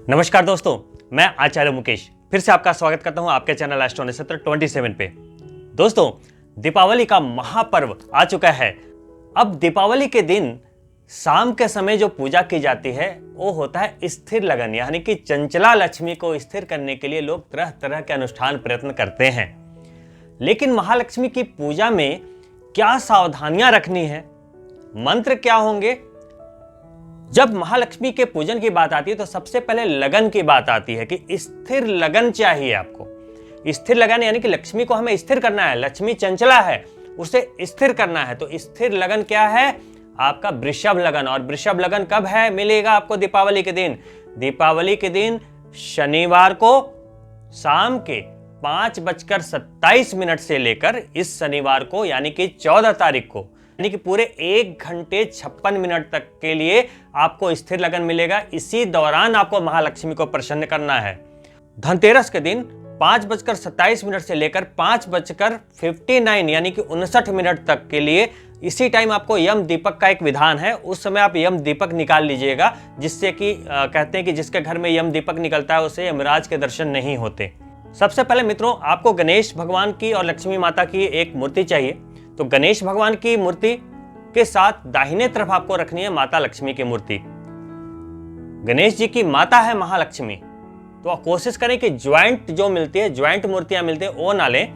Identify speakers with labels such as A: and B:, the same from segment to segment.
A: नमस्कार दोस्तों, मैं आचार्य मुकेश फिर से आपका स्वागत करता हूं आपके चैनल एस्ट्रो नक्षत्र 27 पे। दोस्तों, दीपावली का महापर्व आ चुका है। अब दीपावली के दिन शाम के समय जो पूजा की जाती है वो होता है स्थिर लगन, यानी कि चंचला लक्ष्मी को स्थिर करने के लिए लोग तरह तरह के अनुष्ठान प्रयत्न करते हैं। लेकिन महालक्ष्मी की पूजा में क्या सावधानियां रखनी है, मंत्र क्या होंगे? जब महालक्ष्मी के पूजन की बात आती है तो सबसे पहले लगन की बात आती है कि स्थिर लगन चाहिए आपको। स्थिर लगन यानी कि लक्ष्मी को हमें स्थिर करना है। लक्ष्मी चंचला है, उसे स्थिर करना है। तो स्थिर लगन क्या है? आपका वृषभ लगन। और वृषभ लगन कब है? मिलेगा आपको दीपावली के दिन। दीपावली के दिन शनिवार को शाम के 5:27 से लेकर इस शनिवार को यानी कि 14 तारीख को, यानी कि पूरे 1 घंटे 56 मिनट तक के लिए आपको स्थिर लगन मिलेगा। इसी दौरान आपको महालक्ष्मी को प्रसन्न करना है। धनतेरस के दिन 5:27 से लेकर 5:59 यानी कि 59 मिनट तक के लिए इसी टाइम आपको यम दीपक का एक विधान है। उस समय आप यम दीपक निकाल लीजिएगा, जिससे कि कहते हैं कि जिसके घर में यम दीपक निकलता है उसे यमराज के दर्शन नहीं होते। सबसे पहले मित्रों, आपको गणेश भगवान की और लक्ष्मी माता की एक मूर्ति चाहिए। तो गणेश भगवान की मूर्ति के साथ दाहिने तरफ आपको रखनी है माता लक्ष्मी की मूर्ति। गणेश जी की माता है महालक्ष्मी, तो आप कोशिश करें कि ज्वाइंट जो मिलती है, ज्वाइंट मूर्तियां मिलती है वो ना लें।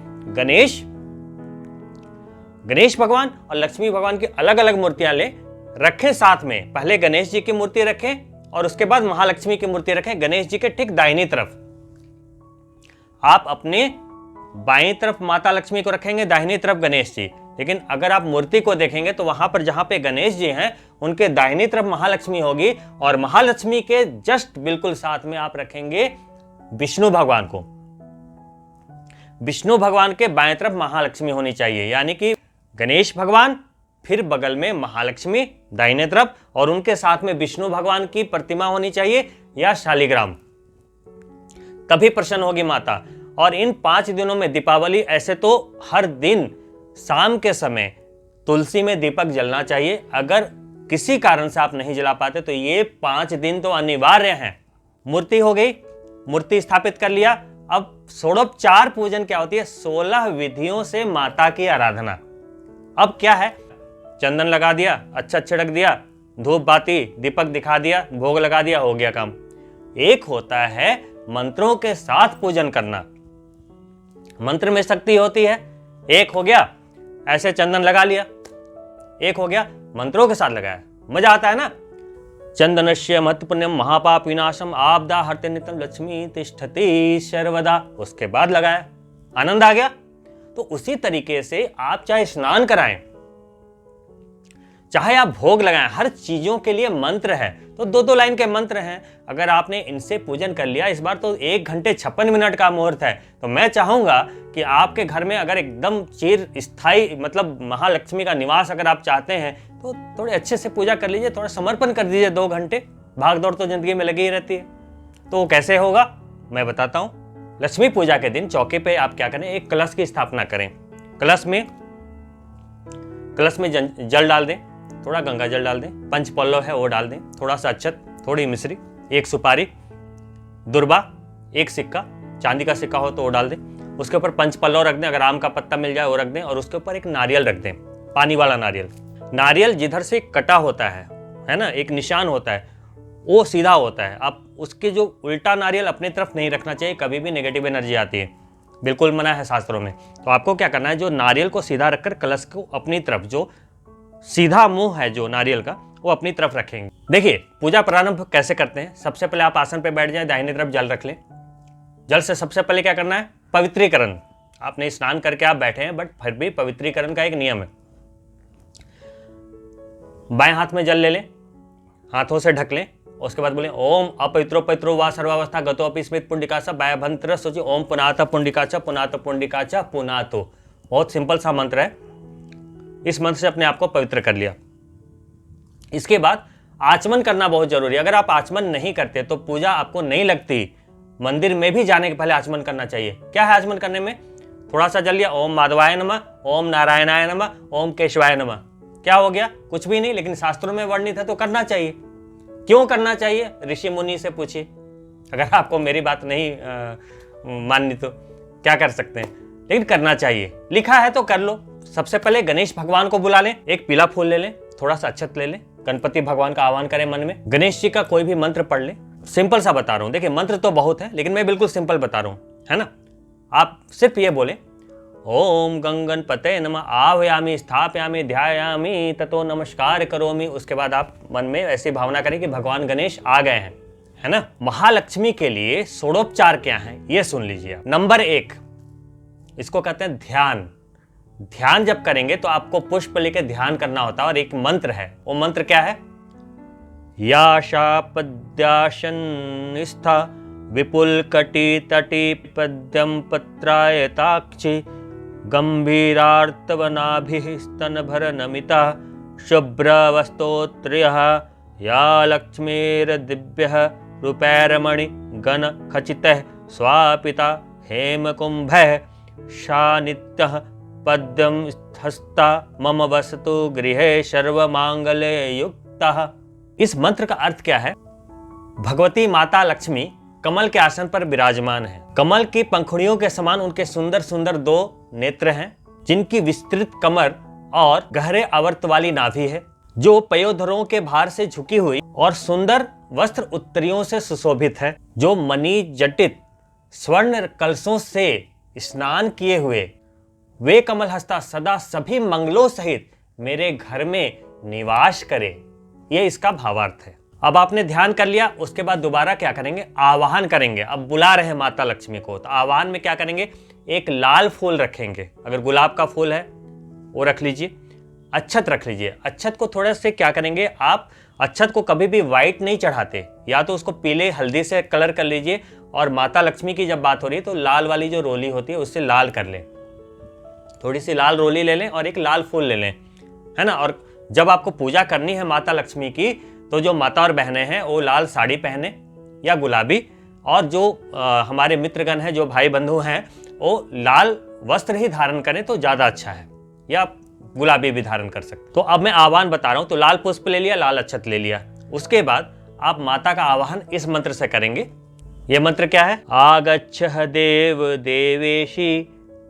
A: गणेश भगवान और लक्ष्मी भगवान की अलग अलग मूर्तियां लें, रखें साथ में। पहले गणेश जी की मूर्ति रखें और उसके बाद महालक्ष्मी की मूर्ति रखें गणेश जी के ठीक दाहिनी तरफ। आप अपने बाईं तरफ माता लक्ष्मी को रखेंगे, दाहिनी तरफ गणेश जी। लेकिन अगर आप मूर्ति को देखेंगे तो वहां पर जहां पे गणेश जी हैं उनके दाहिनी तरफ महालक्ष्मी होगी और महालक्ष्मी के जस्ट बिल्कुल साथ में आप रखेंगे विष्णु भगवान को। विष्णु भगवान के बाएं तरफ महालक्ष्मी होनी चाहिए, यानी कि गणेश भगवान, फिर बगल में महालक्ष्मी दाहिने तरफ, और उनके साथ में विष्णु भगवान की प्रतिमा होनी चाहिए या शालिग्राम। तभी प्रसन्न होगी माता। और इन 5 दिनों में दीपावली, ऐसे तो हर दिन शाम के समय तुलसी में दीपक जलना चाहिए। अगर किसी कारण से आप नहीं जला पाते तो ये 5 दिन तो अनिवार्य हैं। मूर्ति हो गई, मूर्ति स्थापित कर लिया। अब षोडोपचार पूजन क्या होती है? 16 विधियों से माता की आराधना। अब क्या है? चंदन लगा दिया, अच्छा छिड़क दिया, धूप बाती दीपक दिखा दिया, भोग लगा दिया, हो गया काम। एक होता है मंत्रों के साथ पूजन करना। मंत्र में शक्ति होती है। एक हो गया ऐसे चंदन लगा लिया, एक हो गया मंत्रों के साथ लगाया, मजा आता है ना। चंदनस्य महत् पुण्यम महापाप विनाशम आपदा हरते नित्यम लक्ष्मी तिष्ठति सर्वदा। उसके बाद लगाया, आनंद आ गया। तो उसी तरीके से आप चाहे स्नान कराएं, चाहे आप भोग लगाएं, हर चीजों के लिए मंत्र है। तो 2-2 लाइन के मंत्र हैं। अगर आपने इनसे पूजन कर लिया, इस बार तो 1 घंटे 56 मिनट का मुहूर्त है, तो मैं चाहूंगा कि आपके घर में अगर एकदम चिर स्थायी, मतलब महालक्ष्मी का निवास अगर आप चाहते हैं, तो थोड़े अच्छे से पूजा कर लीजिए, थोड़ा समर्पण कर दीजिए। 2 घंटे भाग दौड़ तो जिंदगी में लगी ही रहती है। तो वो कैसे होगा मैं बताता हूँ। लक्ष्मी पूजा के दिन चौके पे आप क्या करें, एक कलश की स्थापना करें। कलश में जल डाल दें, थोड़ा गंगा जल डाल दें, पंचपल्लव है वो डाल दें, थोड़ा सा अक्षत, थोड़ी मिश्री, 1 सुपारी, दुर्बा, 1 सिक्का, चांदी का सिक्का हो तो वो डाल दें। उसके ऊपर पंचपल्लव रख दें, अगर आम का पत्ता मिल जाए वो रख दें, और उसके ऊपर एक नारियल रख दें, पानी वाला नारियल। नारियल जिधर से कटा होता है ना, एक निशान होता है, वो सीधा होता है। आप उसके जो उल्टा नारियल अपनी तरफ नहीं रखना चाहिए, कभी भी नेगेटिव एनर्जी आती है, बिल्कुल मना है शास्त्रों में। तो आपको क्या करना है, जो नारियल को सीधा रखकर कलश को अपनी तरफ, जो सीधा मुंह है जो नारियल का, वो अपनी तरफ रखेंगे। देखिए पूजा प्रारंभ कैसे करते हैं। सबसे पहले आप आसन पे बैठ जाएं, दाहिनी तरफ जल रख लें। जल से सबसे पहले क्या करना है? पवित्रीकरण। आपने स्नान करके आप बैठे हैं, बट फिर भी पवित्रीकरण का एक नियम है। बाएं हाथ में जल ले लें, हाथों से ढक लें। उसके बाद बोले ओम अपवित्रो पवित्रो वा सर्वावस्था गतो अपि स्मृत पुंडिकाचा बायभंत्र सोची ओम पुनात पुंडिकाचा पुनात पुंडिकाचा पुनातो। बहुत सिंपल सा मंत्र है। इस मंत्र से अपने आप को पवित्र कर लिया। इसके बाद आचमन करना बहुत जरूरी है। अगर आप आचमन नहीं करते तो पूजा आपको नहीं लगती। मंदिर में भी जाने के पहले आचमन करना चाहिए। क्या है आचमन करने में? थोड़ा सा जल लिया, ओम माधवाय नमः, ओम नारायणाय नमः, ओम केशवाय नमः। क्या हो गया? कुछ भी नहीं, लेकिन शास्त्रों में वर्णित है तो करना चाहिए। क्यों करना चाहिए? ऋषि मुनि से पूछिए। अगर आपको मेरी बात नहीं माननी तो क्या कर सकते हैं, लेकिन करना चाहिए। लिखा है तो कर लो। सबसे पहले गणेश भगवान को बुला लें, एक पीला फूल ले लें, थोड़ा सा अक्षत ले लें, गणपति भगवान का आह्वान करें मन में, गणेश जी का कोई भी मंत्र पढ़ लें। सिंपल सा बता रहा हूं, देखिए मंत्र तो बहुत है लेकिन मैं बिल्कुल सिंपल बता रहा हूं, है ना। आप सिर्फ ये बोले ओम गंगणपते नमः, आह्वयामि स्थापयामि ध्यायामि ततो नमस्कार करोमि। उसके बाद आप मन में ऐसी भावना करें कि भगवान गणेश आ गए हैं, है ना। महालक्ष्मी के लिए षोडोपचार क्या है ये सुन लीजिए आप। नंबर 1, इसको कहते हैं ध्यान। ध्यान जब करेंगे तो आपको पुष्प लेके ध्यान करना होता है और एक मंत्र है। वो मंत्र क्या है? याशा पद्याशन स्था विपुल कटी तटी पद्यम पत्रायताक्षी गंभीरार्तवनाभिः स्तनभर नमिता शुभ्रवस्तोत्रियः या लक्ष्मीर्दिव्यः रूपैर्मणि गण खचितः स्वापिता हेमकुंभः शानित्यः पद्यं हस्ता मम वसतु गृहे सर्वमांगल्य युक्तः। इस मंत्र का अर्थ क्या है? भगवती माता लक्ष्मी कमल के आसन पर विराजमान है। कमल की पंखुड़ियों के समान उनके सुंदर सुंदर 2 नेत्र हैं, जिनकी विस्तृत कमर और गहरे आवर्त वाली नाभि है, जो पयोधरों के भार से झुकी हुई और सुंदर वस्त्र उत्तरियों से सुशोभित है, जो मणि जटित स्वर्ण कलशों से स्नान किए हुए वे कमल हस्ता सदा सभी मंगलों सहित मेरे घर में निवास करे। ये इसका भावार्थ है। अब आपने ध्यान कर लिया, उसके बाद दोबारा क्या करेंगे? आवाहन करेंगे। अब बुला रहे हैं माता लक्ष्मी को, तो आवाहन में क्या करेंगे? एक लाल फूल रखेंगे, अगर गुलाब का फूल है वो रख लीजिए, अक्षत रख लीजिए। अक्षत को थोड़ा से क्या करेंगे आप, अक्षत को कभी भी व्हाइट नहीं चढ़ाते, या तो उसको पीले हल्दी से कलर कर लीजिए, और माता लक्ष्मी की जब बात हो रही है तो लाल वाली जो रोली होती है उससे लाल कर लें, थोड़ी सी लाल रोली ले लें और एक लाल फूल ले लें, है ना। और जब आपको पूजा करनी है माता लक्ष्मी की, तो जो माता और बहनें हैं वो लाल साड़ी पहने या गुलाबी, और जो हमारे मित्रगण हैं, जो भाई बंधु हैं, वो लाल वस्त्र ही धारण करें तो ज़्यादा अच्छा है, या गुलाबी भी धारण कर सकते। तो अब मैं आह्वान बता रहा हूँ, तो लाल पुष्प ले लिया, लाल अक्षत ले लिया। उसके बाद आप माता का आवाहन इस मंत्र से करेंगे। ये मंत्र क्या है? आगच्छ देव देवेशी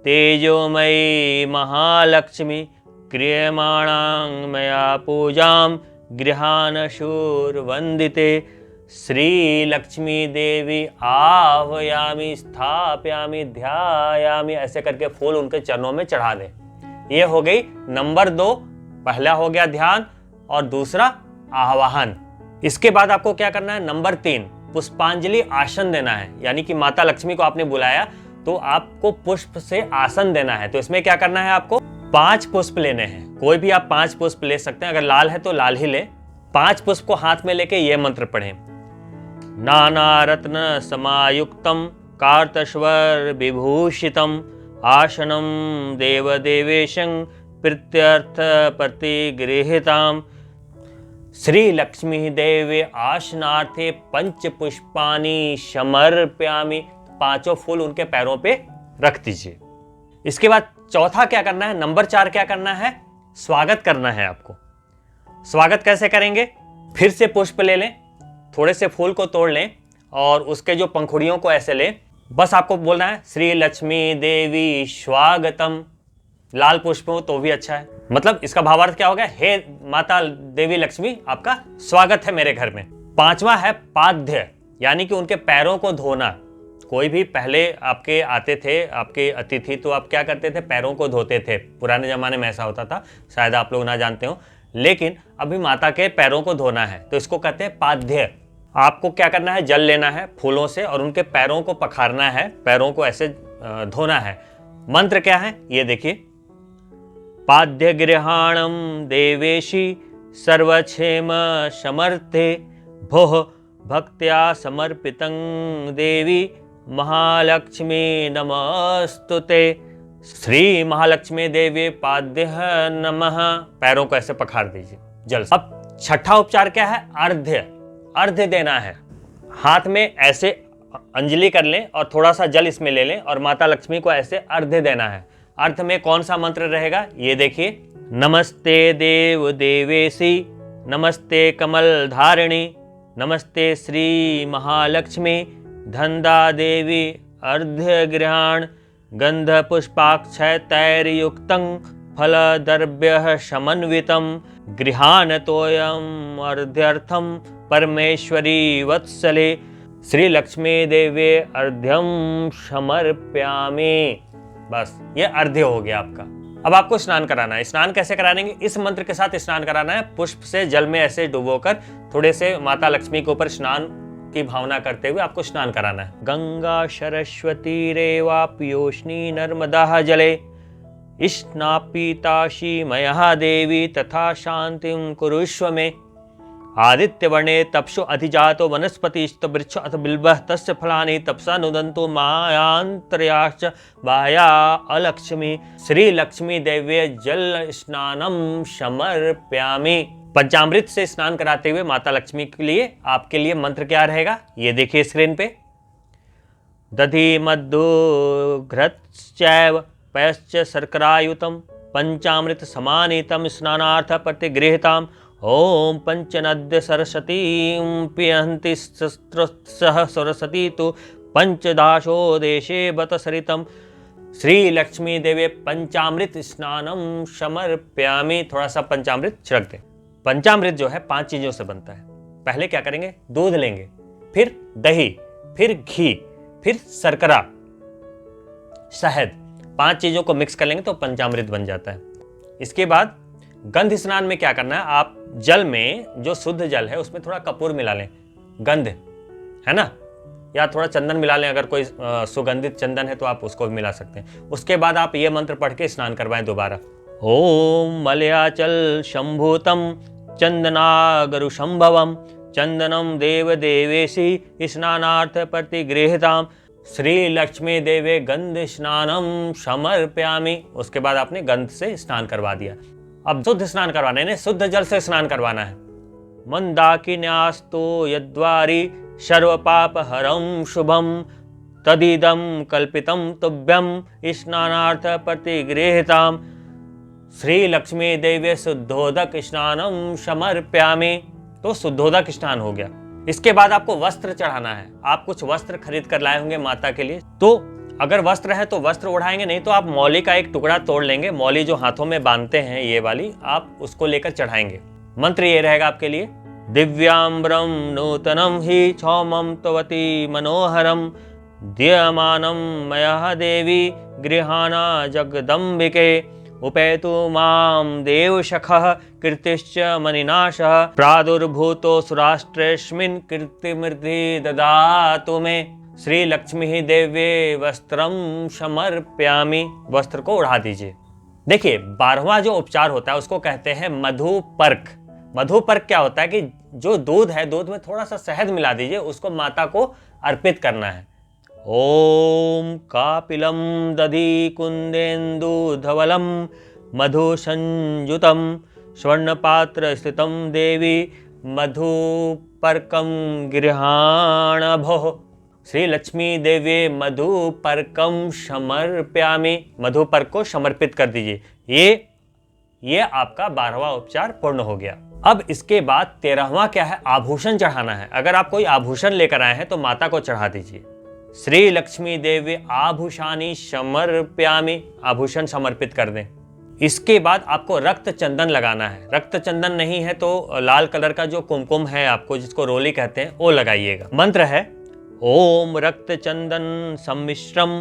A: तेजोमयी महालक्ष्मी क्रियमाणां मया पूजां गृहान शूर वंदिते श्री लक्ष्मी देवी आह्वयामि स्थापयामि ध्यायामि। ऐसे करके फूल उनके चरणों में चढ़ा दें। ये हो गई नंबर 2। पहला हो गया ध्यान और दूसरा आवाहन। इसके बाद आपको क्या करना है? नंबर 3 पुष्पांजलि आसन देना है। यानी कि माता लक्ष्मी को आपने बुलाया तो आपको पुष्प से आसन देना है। तो इसमें क्या करना है? आपको 5 पुष्प लेने हैं। कोई भी आप 5 पुष्प ले सकते हैं, अगर लाल है तो लाल ही ले। 5 पुष्प को हाथ में लेके ये मंत्र पढ़ें। नाना रत्न समायुक्तम कार्तस्वर विभूषितम आसनम देवदेवेशं प्रीत्यर्थ प्रतिगृहीताम श्री लक्ष्मी देवी आसनार्थे 5 पुष्पानि समर्पयामि। 5 फूल उनके पैरों पे रख दीजिए। इसके बाद चौथा क्या करना है? नंबर 4 क्या करना है? स्वागत करना है आपको। स्वागत कैसे करेंगे? फिर से पुष्प ले लें, थोड़े से फूल को तोड़ लें और उसके जो पंखुड़ियों को ऐसे लें। बस आपको बोलना है श्री लक्ष्मी देवी स्वागतम। लाल पुष्प हो तो भी अच्छा है। मतलब इसका भावार्थ क्या हो गया? हे माता देवी लक्ष्मी, आपका स्वागत है मेरे घर में। 5वां है पाद्य, यानी कि उनके पैरों को धोना। कोई भी पहले आपके आते थे, आपके अतिथि, तो आप क्या करते थे? पैरों को धोते थे। पुराने जमाने में ऐसा होता था, शायद आप लोग ना जानते हो, लेकिन अभी माता के पैरों को धोना है तो इसको कहते हैं पाद्य। आपको क्या करना है? जल लेना है फूलों से और उनके पैरों को पखारना है, पैरों को ऐसे धोना है। मंत्र क्या है ये देखिए। पाद्य गृहाणम देवेशी सर्वक्षेम समर्थे भोः भक्त्या समर्पितं देवी महालक्ष्मी नमस्तुते। श्री महालक्ष्मी देवी पाद्य नमः। पैरों को ऐसे पखार दीजिए जल। अब छठा उपचार क्या है? अर्घ्य। अर्घ्य देना है। हाथ में ऐसे अंजलि कर लें और थोड़ा सा जल इसमें ले लें और माता लक्ष्मी को ऐसे अर्घ्य देना है। अर्घ्य में कौन सा मंत्र रहेगा ये देखिए। नमस्ते देव देवेशी नमस्ते कमल धारिणी नमस्ते श्री महालक्ष्मी धन्दा देवी अर्ध्य गृहाण गंध पुष्पाक्षय तैर्युक्तं फलद्रव्य समन्वितं गृहाण तोयम अर्ध्यर्थम परमेश्वरी वत्सले श्री लक्ष्मी देवी अर्ध्यम समर्प्यामि। बस ये अर्ध्य हो गया आपका। अब आपको स्नान कराना है। स्नान कैसे कराएंगे? इस मंत्र के साथ स्नान कराना है। पुष्प से जल में ऐसे डुबोकर थोड़े से माता लक्ष्मी के ऊपर स्नान की भावना करते हुए आपको स्नान कराना है। गंगा सरस्वती रेवा पीयोष्णी नर्मदा जले स्नापिताशी मया देवी तथा शांतिं कुरुष्व में। आदित्य वर्णे तपसो अधिजातो वनस्पतिश्च वृक्ष अथ बिल्वः तस्य फलानि तपसा नुदन्तु मायांतर्याश्च बाह्या अलक्ष्मी श्री लक्ष्मी देव्ये जल स्नानम समर्प्यामि। पंचामृत से स्नान कराते हुए माता लक्ष्मी के लिए आपके लिए मंत्र क्या रहेगा ये देखिए स्क्रीन पे। दधि मधु घृतश्चैव पयश्च शर्करायुतं पंचामृत समानीतं स्नानार्थ प्रतिगृहीताम्। ओम पंचनद्य सरस्वतीं पियन्ति सह सरस्वती तो पंचदाशो देशे बत सरितम श्री लक्ष्मी देवी पंचामृत स्नानम समर्प्यामि। थोड़ा सा पंचामृत छिड़क दें। पंचामृत जो है 5 चीजों से बनता है। पहले क्या करेंगे? दूध लेंगे, फिर दही, फिर घी, फिर शर्करा, शहद, 5 चीजों को मिक्स कर लेंगे तो पंचामृत बन जाता है। इसके बाद गंध स्नान में क्या करना है? आप जल में जो शुद्ध जल है उसमें थोड़ा कपूर मिला लें, गंध है ना, या थोड़ा चंदन मिला लें। अगर कोई सुगंधित चंदन है तो आप उसको भी मिला सकते हैं। उसके बाद आप ये मंत्र पढ़ के स्नान करवाएं दोबारा। ओम मलयाचल शंभूतम चंदनागरु संभवम चंदनम देव देवेशी स्नानार्थ प्रतिगृहीताम श्री लक्ष्मी देवे गंध स्नानम समर्प्यामि। उसके बाद आपने गंध से स्नान करवा दिया। अब शुद्ध स्नान करवाना है, शुद्ध जल से स्नान करवाना है। मंदाकिन्यास्तो यद्वारी सर्व पाप हरम शुभम तदिदम कल्पितम तुभ्यम स्नानार्थ प्रतिगृहीताम श्री लक्ष्मी देवी शुद्धोदक स्नानम समर्प्यामि। तो शुद्धोदक स्नान हो गया। इसके बाद आपको वस्त्र चढ़ाना है। आप कुछ वस्त्र खरीद कर लाए होंगे माता के लिए, तो अगर वस्त्र है तो वस्त्र उड़ाएंगे, नहीं तो आप मौली का एक टुकड़ा तोड़ लेंगे। मौली जो हाथों में बांधते हैं ये वाली, आप उसको लेकर चढ़ाएंगे। मंत्र ये रहेगा आपके लिए। दिव्यांबरम नूतनम ही क्षौमम तवती मनोहरम दीयमानम मया देवी गृहाणा जगदम्बिके उपेतु माम देवशखः कीर्तिश्च मणिनाशः प्रादुर्भूतो सुराष्ट्रेस्मिन् कीर्तिमृद्धि ददातु मे श्री लक्ष्मी देव्ये वस्त्रम समर्प्यामि। वस्त्र को उड़ा दीजिए। देखिए 12वां जो उपचार होता है उसको कहते हैं मधुपर्क। मधुपर्क क्या होता है कि जो दूध है, दूध में थोड़ा सा शहद मिला दीजिए, उसको माता को अर्पित करना है। ओम कापिलम दधि कुंदेन्दु धवलम मधु संयुतम स्वर्णपात्र स्थितम देवी मधुपर्कम गृहाण भो श्री लक्ष्मी देवी मधुपर्कम समर्प्यामि। मधुपर्क को समर्पित कर दीजिए। ये आपका 12वां उपचार पूर्ण हो गया। अब इसके बाद 13वां क्या है? आभूषण चढ़ाना है। अगर आप कोई आभूषण लेकर आए हैं तो माता को चढ़ा दीजिए। श्री लक्ष्मी देवी आभूषानि समर्प्यामि। आभूषण समर्पित कर दें। इसके बाद आपको रक्त चंदन लगाना है। रक्त चंदन नहीं है तो लाल कलर का जो कुमकुम है आपको, जिसको रोली कहते हैं, वो लगाइएगा। मंत्र है ओम रक्त चंदन सम्मिश्रम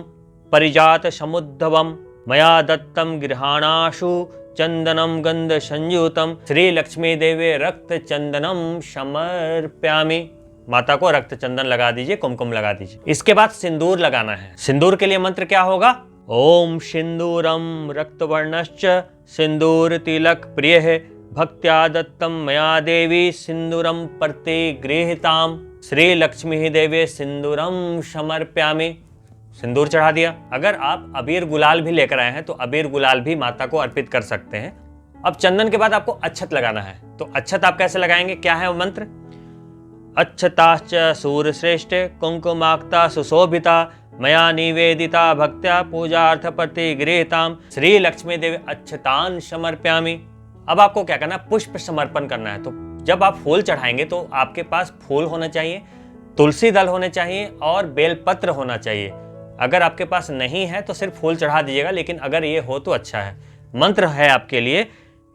A: परिजात समुद्धवम मया दत्तम गृहाणाशु चंदनम गंध संयुतम श्री लक्ष्मी देवी रक्त चंदनम समर्प्यामि। माता को रक्त चंदन लगा दीजिए, कुमकुम लगा दीजिए। इसके बाद सिंदूर लगाना है। सिंदूर के लिए मंत्र क्या होगा? ओम सिंदूरम रक्तवर्णश्च सिंदूर तिलक प्रिय है भक्त्या दत्तम मया देवी सिंदूरम प्रतिगृहीताम श्री लक्ष्मी देवी सिंदूरम समर्प्यामि। सिंदूर चढ़ा दिया। अगर आप अबीर गुलाल भी लेकर आए हैं तो अबीर गुलाल भी माता को अर्पित कर सकते हैं। अब चंदन के बाद आपको अक्षत लगाना है। तो अक्षत आप कैसे लगाएंगे? क्या है वो मंत्र? अक्षताश्च सूर्यश्रेष्ठ कुंकुमाक्ता सुशोभिता मया निवेदिता भक्त्या पूजार्थ प्रतिगृहीताम श्री लक्ष्मी देवी अक्षतान समर्प्यामि। अब आपको क्या करना है? पुष्प समर्पण करना है। तो जब आप फूल चढ़ाएंगे तो आपके पास फूल होना चाहिए। तुलसी दल होने चाहिए और बेलपत्र होना चाहिए। अगर आपके पास नहीं है तो सिर्फ फूल चढ़ा दीजिएगा, लेकिन अगर ये हो तो अच्छा है। मंत्र है आपके लिए,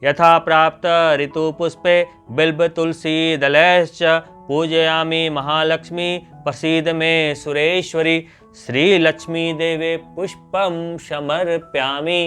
A: यथा प्राप्त ऋतु पुष्पे बिल्ब तुलसी दलैश्च पूजयामि महालक्ष्मी प्रसीद में सुरेश्वरी श्री लक्ष्मी देवे पुष्पम समर्प्यामि।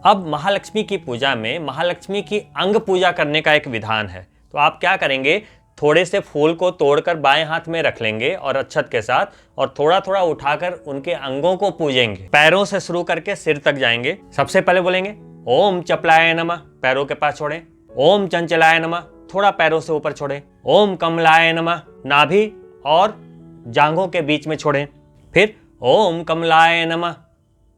A: अब महालक्ष्मी की पूजा में महालक्ष्मी की अंग पूजा करने का एक विधान है। तो आप क्या करेंगे, थोड़े से फूल को तोड़कर बाएं हाथ में रख लेंगे और अक्षत के साथ, और थोड़ा थोड़ा उठाकर उनके अंगों को पूजेंगे। पैरों से शुरू करके सिर तक जाएंगे। सबसे पहले बोलेंगे ओम चपलाय नमः, पैरों के पास छोड़ें। ओम चंचलाय नमः, थोड़ा पैरों से ऊपर छोड़ें। ओम कमलाय नमः, नाभि और जांघों के बीच में छोड़ें। फिर ओम कमलाय नमः,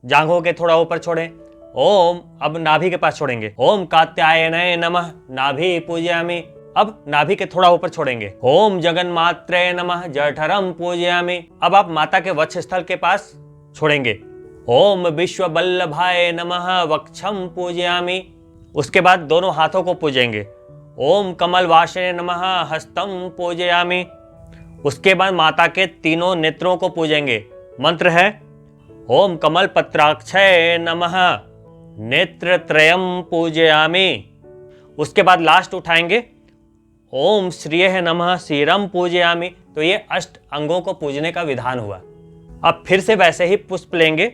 A: जांघों के थोड़ा ऊपर छोड़ें। ओम, अब नाभि के पास छोड़ेंगे। ओम कात्यायनाय नमः, नाभि पूजयामि। अब नाभि के थोड़ा ऊपर छोड़ेंगे। ओम जगन्मात्रे नमः, जठरम पूजयामि। अब आप माता के वक्ष स्थल के पास छोड़ेंगे। ओम विश्ववल्लभाय नमः, वक्षम पूजयामि। उसके बाद दोनों हाथों को पूजेंगे। ओम कमल वासने नमः, हस्तम पूजयामि। उसके बाद माता के तीनों नेत्रों को पूजेंगे। मंत्र है ओम कमल पत्राक्षय नमः, नेत्रत्रयम पूजयामि। उसके बाद लास्ट उठाएंगे ओम श्रियः नमः, शिरम पूजयामि। तो ये अष्ट अंगों को पूजने का विधान हुआ। अब फिर से वैसे ही पुष्प लेंगे।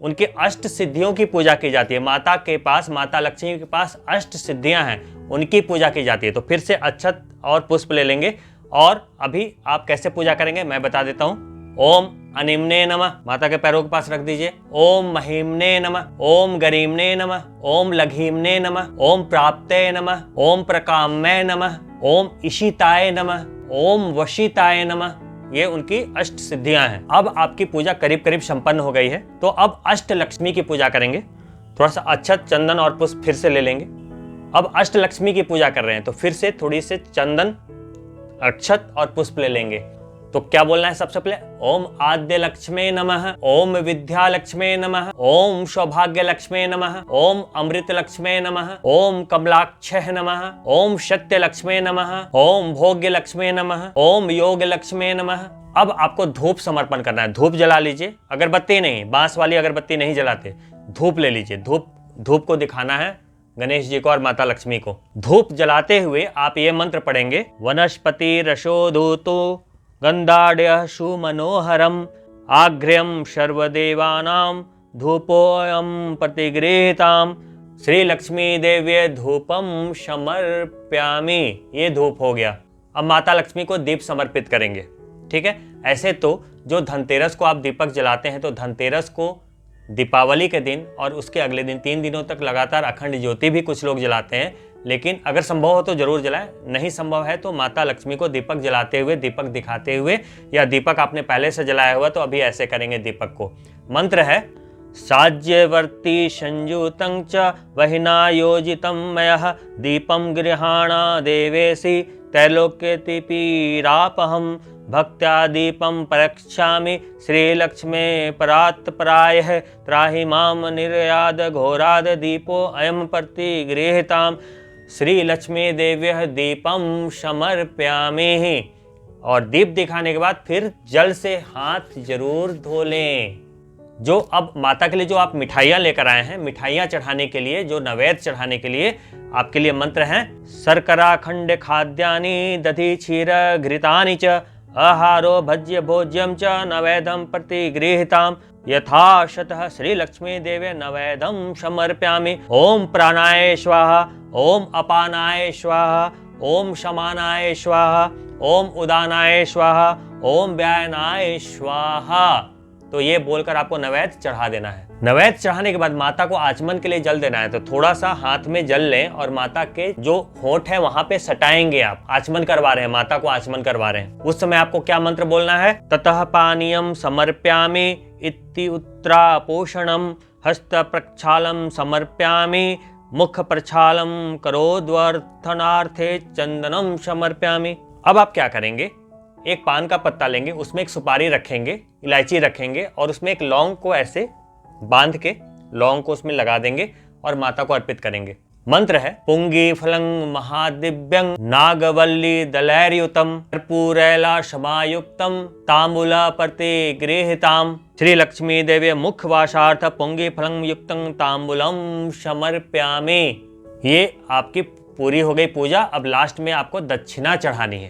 A: उनकी अष्ट सिद्धियों की पूजा की जाती है। माता के पास, माता लक्ष्मी के पास अष्ट सिद्धियां हैं, उनकी पूजा की जाती है। तो फिर से अक्षत और पुष्प ले लेंगे। और अभी आप कैसे पूजा करेंगे मैं बता देता हूं। ओम अनिम्ने नमः, माता के पैरों के पास रख दीजिए। ओम महिम्ने नमः, ओम गरीम्ने नमः, ओम लघीम्ने नमः, ओम प्राप्ते नमः, ओम प्रकाम्ये नमः, ओम इशिताय नमः, ओम वशिताय नमः। ये उनकी अष्ट सिद्धियां हैं। अब आपकी पूजा करीब करीब संपन्न हो गई है। तो अब अष्ट लक्ष्मी की पूजा करेंगे। थोड़ा सा अक्षत, चंदन और पुष्प फिर से ले लेंगे। अब अष्ट लक्ष्मी की पूजा कर रहे हैं तो फिर से थोड़ी से चंदन, अक्षत और पुष्प ले लेंगे। तो क्या बोलना है सबसे पहले, ओम आद्य लक्ष्मे नमः, ओम विद्या लक्ष्मे नमः, ओम सौभाग्य लक्ष्मे नमः, ओम अमृत लक्ष्मे नमः, ओम कमलाक्षय नमः, ओम सत्य लक्ष्मे नमः, ओम भोग्य लक्ष्मे नमः, ओम योग लक्ष्मे नमः। अब आपको धूप समर्पण करना है। धूप जला लीजिए। अगरबत्ती नहीं, बांस वाली अगरबत्ती नहीं जलाते, धूप ले लीजिए। धूप को दिखाना है गणेश जी को और माता लक्ष्मी को। धूप जलाते हुए आप ये मंत्र पढ़ेंगे, वनस्पति रसोधूतो गंधाढ़ सुमनोहरम आघ्र्यम सर्वदेवानां धूपोऽयं प्रतिगृहीताम श्री लक्ष्मी देव्ये धूपम समर्प्यामि। ये धूप हो गया। अब माता लक्ष्मी को दीप समर्पित करेंगे। ठीक है। ऐसे तो जो धनतेरस को आप दीपक जलाते हैं, तो धनतेरस को, दीपावली के दिन और उसके अगले दिन 3 दिनों तक लगातार अखंड ज्योति भी कुछ लोग जलाते हैं। लेकिन अगर संभव हो तो जरूर जलाएं, नहीं संभव है तो माता लक्ष्मी को दीपक जलाते हुए, दीपक दिखाते हुए, या दीपक आपने पहले से जलाया हुआ तो अभी ऐसे करेंगे दीपक को। मंत्र है साज्यवर्ती संयुतं च वहिना योजितं मयः दीपं गृहाणा देवेशि त्रैलोक्यतिपीरापहं भक्त्या दीपं प्रक्षामि श्रीलक्ष्मे परात्परायः त्राहि मां निर्याद घोराद दीपो अयं प्रतिगृहीताम् श्री लक्ष्मी देव्यः दीपम समर्प्यामि। और दीप दिखाने के बाद फिर जल से हाथ जरूर धो लें। जो अब माता के लिए जो आप मिठाइयाँ लेकर आए हैं, मिठाइयाँ चढ़ाने के लिए, जो नैवेद्य चढ़ाने के लिए आपके लिए मंत्र हैं, शर्करा खंड खाद्यानि दधि क्षीर घृतानि च आहारो भज्य भोज्यम च नवेदम प्रतिगृहीताम यथाशतः श्री लक्ष्मी देवे नवेदम समर्प्यामि। ओम प्राणाय स्वाहा, ओम अपानाय स्वाहा, ओम समानाय स्वाहा, ओम उदानाय स्वाहा, ओम व्यायनाय स्वाहा। तो ये बोलकर आपको नैवेद्य चढ़ा देना है। नैवेद्य चढ़ाने के बाद माता को आचमन के लिए जल देना है। तो थोड़ा सा हाथ में जल लें और माता के जो होंठ है वहां पे सटाएंगे। आप आचमन करवा रहे हैं, माता को आचमन करवा रहे हैं। उस समय आपको क्या मंत्र बोलना है, ततः पानीयम समर्प्यामि इति उत्तरा पोषणम हस्त प्रक्षालम समर्प्यामि मुख प्रक्षालम करोद्वर्थनार्थे चंदनम समर्प्यामि। अब आप क्या करेंगे, एक पान का पत्ता लेंगे, उसमें एक सुपारी रखेंगे, इलायची रखेंगे और उसमें एक लौंग को ऐसे बांध के लौंग को उसमें लगा देंगे और माता को अर्पित करेंगे। मंत्र है पुंगी फलं महादिव्यं नागवल्ली दलैर्युतम कर्पूरैला क्षमायुक्तम तांबूला परते गृहीताम। श्री लक्ष्मी देवी मुख वासार्थ पुंगी फलं युक्तं तांबूलम समर्प्यामि। ये आपकी पूरी हो गई पूजा। अब लास्ट में आपको दक्षिणा चढ़ानी है।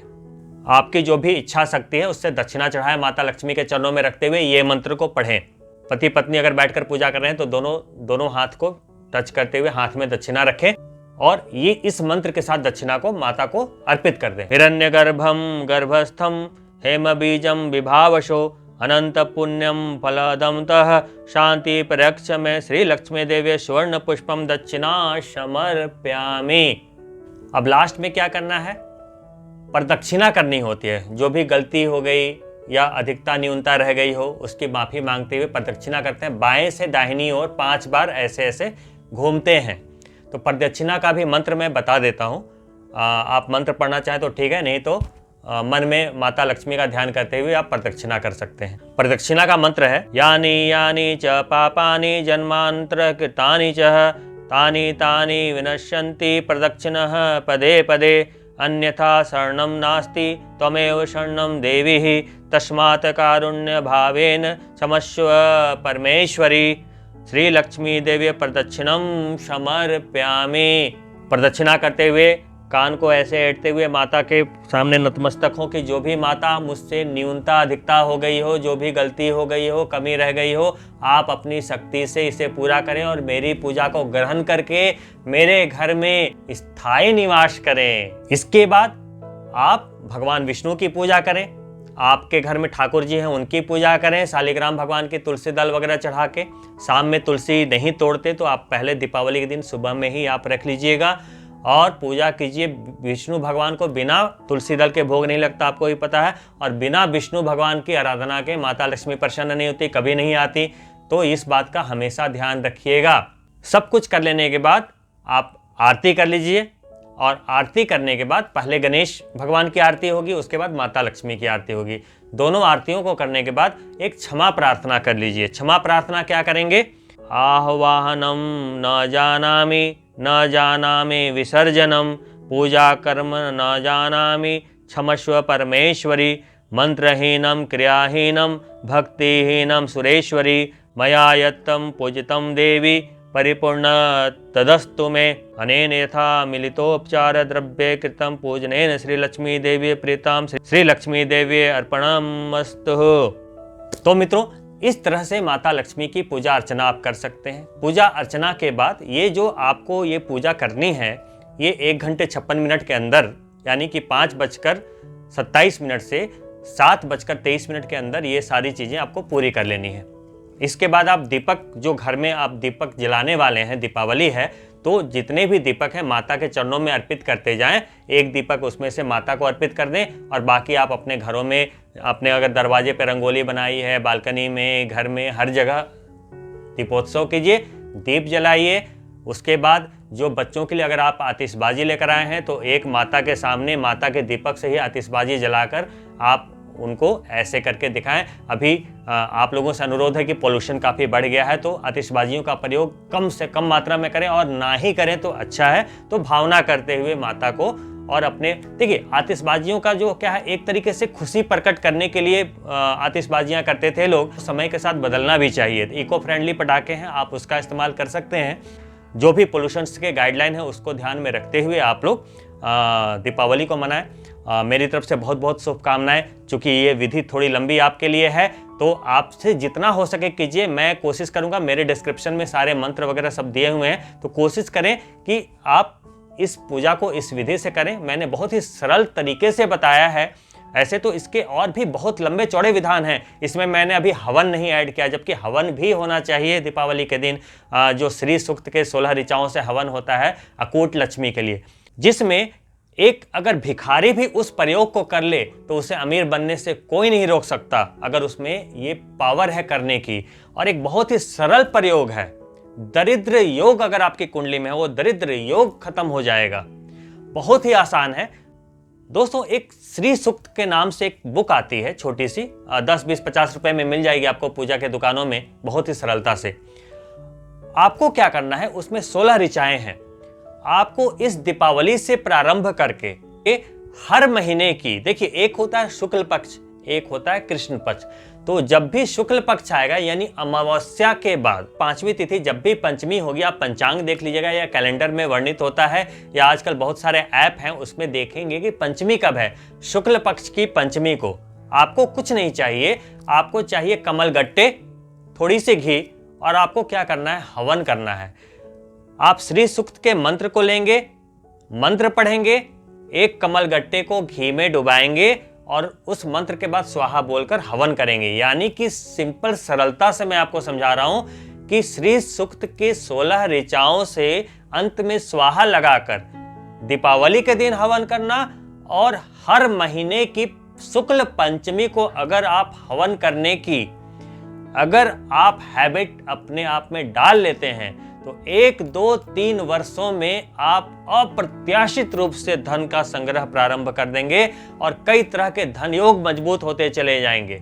A: आपकी जो भी इच्छा शक्ति है उससे दक्षिणा चढ़ाएं, माता लक्ष्मी के चरणों में रखते हुए ये मंत्र को पढ़ें। पति पत्नी अगर बैठकर पूजा कर रहे हैं तो दोनों हाथ को टच करते हुए हाथ में दक्षिणा रखें और ये इस मंत्र के साथ दक्षिणा को माता को अर्पित कर दें। हिरण्यगर्भम गर्भस्थम हेम बीजम विभावशो अनंत पुण्यम फलदम तः शांति परक्ष में श्री लक्ष्मी देवी स्वर्ण पुष्पम दक्षिणा समर्प्यामि। अब लास्ट में क्या करना है, प्रदक्षिणा करनी होती है। जो भी गलती हो गई या अधिकता न्यूनता रह गई हो उसकी माफी मांगते हुए प्रदक्षिणा करते हैं। बाएं से दाहिनी ओर 5 बार ऐसे ऐसे घूमते हैं। तो प्रदक्षिणा का भी मंत्र मैं बता देता हूँ। आप मंत्र पढ़ना चाहें तो ठीक है, नहीं तो मन में माता लक्ष्मी का ध्यान करते हुए आप प्रदक्षिणा कर सकते हैं। प्रदक्षिणा का मंत्र है यानी यानी च पापानि जन्मांतर कृतानि च तानि तानि विनश्यन्ति प्रदक्षिणः पदे पदे अन्यथा शरणं नास्ति त्वमेव शरणं देवी तस्मात् कारुण्य भावेन क्षमस्व परमेश्वरी। श्री लक्ष्मी देवी प्रदक्षिणम समर्प्यामि। प्रदक्षिणा करते हुए कान को ऐसे ऐंठते हुए माता के सामने नतमस्तक हो कि जो भी माता मुझसे न्यूनता अधिकता हो गई हो, जो भी गलती हो गई हो, कमी रह गई हो, आप अपनी शक्ति से इसे पूरा करें और मेरी पूजा को ग्रहण करके मेरे घर में स्थायी निवास करें। इसके बाद आप भगवान विष्णु की पूजा करें। आपके घर में ठाकुर जी हैं उनकी पूजा करें, शालिग्राम भगवान की तुलसी दल वगैरह चढ़ा के। शाम में तुलसी नहीं तोड़ते तो आप पहले दीपावली के दिन सुबह में ही आप रख लीजिएगा और पूजा कीजिए। विष्णु भगवान को बिना तुलसी दल के भोग नहीं लगता, आपको भी पता है। और बिना विष्णु भगवान की आराधना के माता लक्ष्मी प्रसन्न नहीं होती, कभी नहीं आती। तो इस बात का हमेशा ध्यान रखिएगा। सब कुछ कर लेने के बाद आप आरती कर लीजिए और आरती करने के बाद पहले गणेश भगवान की आरती होगी, उसके बाद माता लक्ष्मी की आरती होगी। दोनों आरतियों को करने के बाद एक क्षमा प्रार्थना कर लीजिए। क्षमा प्रार्थना क्या करेंगे, आह्वाहनम न जानामि न जानामि विसर्जनम पूजा कर्म न जानामि क्षमस्व परमेश्वरी। मंत्रहीनम क्रियाहीनम भक्तिहीनम सुरेश्वरी मया यत्तं पूजितं देवी परिपूर्ण तदस्तु मे। अनेन यथा मिलितोपचार द्रव्ये कृतं पूजनेन श्री लक्ष्मी देवी प्रीताम श्री लक्ष्मी देवी अर्पणमस्तु। तो मित्रों, इस तरह से माता लक्ष्मी की पूजा अर्चना आप कर सकते हैं। पूजा अर्चना के बाद ये जो आपको ये पूजा करनी है, ये 1 घंटे 56 मिनट के अंदर, यानी कि 5:27 से 7:23 के अंदर ये सारी चीज़ें आपको पूरी कर लेनी है। इसके बाद आप दीपक, जो घर में आप दीपक जलाने वाले हैं, दीपावली है तो जितने भी दीपक हैं माता के चरणों में अर्पित करते जाएं। एक दीपक उसमें से माता को अर्पित कर दें और बाकी आप अपने घरों में, अपने अगर दरवाजे पे रंगोली बनाई है, बालकनी में, घर में, हर जगह दीपोत्सव कीजिए, दीप जलाइए। उसके बाद जो बच्चों के लिए अगर आप आतिशबाजी लेकर आए हैं तो एक माता के सामने माता के दीपक से ही आतिशबाजी जलाकर आप उनको ऐसे करके दिखाएं। अभी आप लोगों से अनुरोध है कि पोल्यूशन काफ़ी बढ़ गया है तो आतिशबाजियों का प्रयोग कम से कम मात्रा में करें और ना ही करें तो अच्छा है। तो भावना करते हुए माता को और अपने, देखिए आतिशबाजियों का जो क्या है, एक तरीके से खुशी प्रकट करने के लिए आतिशबाजियां करते थे लोग। समय के साथ बदलना भी चाहिए। इको फ्रेंडली पटाखे हैं, आप उसका इस्तेमाल कर सकते हैं। जो भी पोल्यूशन के गाइडलाइन है उसको ध्यान में रखते हुए आप लोग दीपावली को मनाएं। मेरी तरफ से बहुत बहुत शुभकामनाएं। चूँकि ये विधि थोड़ी लंबी आपके लिए है तो आपसे जितना हो सके कीजिए। मैं कोशिश करूँगा, मेरे डिस्क्रिप्शन में सारे मंत्र वगैरह सब दिए हुए हैं, तो कोशिश करें कि आप इस पूजा को इस विधि से करें। मैंने बहुत ही सरल तरीके से बताया है। ऐसे तो इसके और भी बहुत लंबे चौड़े विधान हैं। इसमें मैंने अभी हवन नहीं ऐड किया, जबकि हवन भी होना चाहिए दीपावली के दिन। जो श्री सूक्त के 16 ऋचाओं से हवन होता है अकूट लक्ष्मी के लिए, जिसमें एक अगर भिखारी भी उस प्रयोग को कर ले तो उसे अमीर बनने से कोई नहीं रोक सकता, अगर उसमें ये पावर है करने की। और एक बहुत ही सरल प्रयोग है। दरिद्र योग अगर आपकी कुंडली में है, वो दरिद्र योग खत्म हो जाएगा। बहुत ही आसान है दोस्तों। एक श्री सूक्त के नाम से एक बुक आती है छोटी सी, 10, 20, 50 रुपए में मिल जाएगी आपको पूजा के दुकानों में, बहुत ही सरलता से। आपको क्या करना है, उसमें 16 ऋचाएं हैं आपको इस दीपावली से प्रारंभ करके हर महीने की, देखिए एक होता है शुक्ल पक्ष, एक होता है कृष्ण पक्ष। तो जब भी शुक्ल पक्ष आएगा यानी अमावस्या के बाद 5वीं तिथि, जब भी पंचमी होगी, आप पंचांग देख लीजिएगा या कैलेंडर में वर्णित होता है या आजकल बहुत सारे ऐप हैं उसमें देखेंगे कि पंचमी कब है। शुक्ल पक्ष की पंचमी को आपको कुछ नहीं चाहिए, आपको चाहिए कमल गट्टे, थोड़ी सी घी, और आपको क्या करना है, हवन करना है। आप श्री सूक्त के मंत्र को लेंगे, मंत्र पढ़ेंगे, एक कमल गट्टे को घी में डुबाएंगे और उस मंत्र के बाद स्वाहा बोलकर हवन करेंगे। यानी कि सिंपल सरलता से मैं आपको समझा रहा हूं कि श्री सूक्त के 16 ऋचाओं से अंत में स्वाहा लगाकर दीपावली के दिन हवन करना, और हर महीने की शुक्ल पंचमी को अगर आप हवन करने की अगर आप हैबिट अपने आप में डाल लेते हैं तो 1, 2, 3 वर्षों में आप अप्रत्याशित रूप से धन का संग्रह प्रारंभ कर देंगे और कई तरह के धन योग मजबूत होते चले जाएंगे।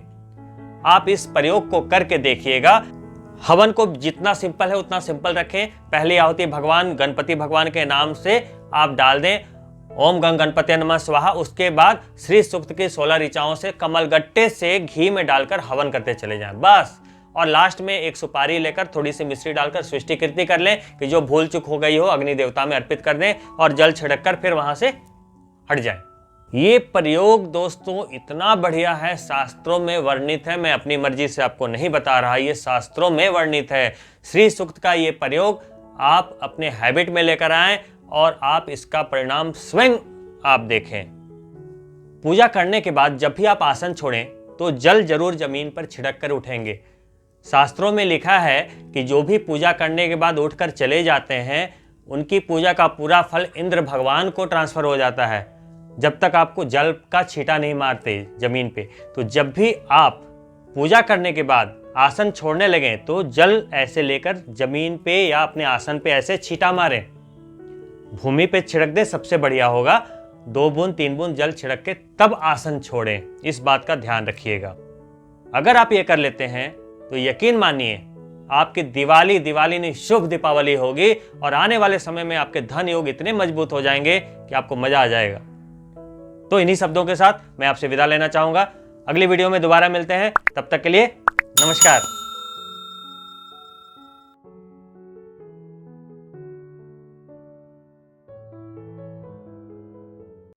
A: आप इस प्रयोग को करके देखिएगा। हवन को जितना सिंपल है उतना सिंपल रखें। पहली आहुति भगवान गणपति भगवान के नाम से आप डाल दें, ओम गंग गणपति नमः स्वाहा। उसके बाद श्री सूक्त की 16 ऋचाओं से कमल गट्टे से घी में डालकर हवन करते चले जाएं बस। और लास्ट में एक सुपारी लेकर थोड़ी सी मिश्री डालकर सृष्टि कृति कर लें कि जो भूल चूक हो गई हो अग्नि देवता में अर्पित कर दें और जल छिड़क कर फिर वहां से हट जाएं। ये प्रयोग दोस्तों इतना बढ़िया है, शास्त्रों में वर्णित है, मैं अपनी मर्जी से आपको नहीं बता रहा, ये शास्त्रों में वर्णित है। श्री सूक्त का ये प्रयोग आप अपने हैबिट में लेकर आएं और आप इसका परिणाम स्वयं आप देखें। पूजा करने के बाद जब भी आप आसन छोड़ें तो जल जरूर जमीन पर छिड़क कर उठेंगे। शास्त्रों में लिखा है कि जो भी पूजा करने के बाद उठकर चले जाते हैं उनकी पूजा का पूरा फल इंद्र भगवान को ट्रांसफर हो जाता है, जब तक आपको जल का छींटा नहीं मारते जमीन पे। तो जब भी आप पूजा करने के बाद आसन छोड़ने लगें तो जल ऐसे लेकर जमीन पे या अपने आसन पे ऐसे छींटा मारें, भूमि पे छिड़क दें, सबसे बढ़िया होगा। 2 बूंद 3 बूंद जल छिड़क के तब आसन छोड़ें, इस बात का ध्यान रखिएगा। अगर आप ये कर लेते हैं तो यकीन मानिए आपकी दिवाली नहीं शुभ दीपावली होगी और आने वाले समय में आपके धन योग इतने मजबूत हो जाएंगे कि आपको मजा आ जाएगा। तो इन्हीं शब्दों के साथ मैं आपसे विदा लेना चाहूंगा। अगली वीडियो में दोबारा मिलते हैं, तब तक के लिए नमस्कार।